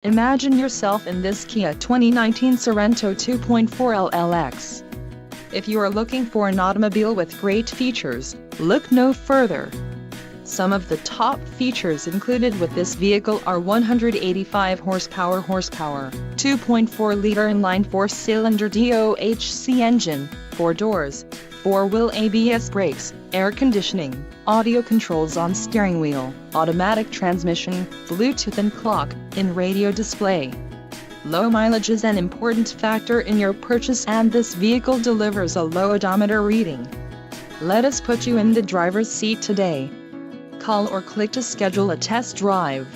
Imagine yourself in this Kia 2019 Sorento 2.4 LLX. If you are looking for an automobile with great features, look no further. Some of the top features included with this vehicle are 185 horsepower, 2.4-liter inline 4-cylinder DOHC engine, 4 doors, 4-wheel ABS brakes, air conditioning, audio controls on steering wheel, automatic transmission, Bluetooth and clock-in radio display. Low mileage is an important factor in your purchase, and this vehicle delivers a low odometer reading. Let us put you in the driver's seat today. Call or click to schedule a test drive.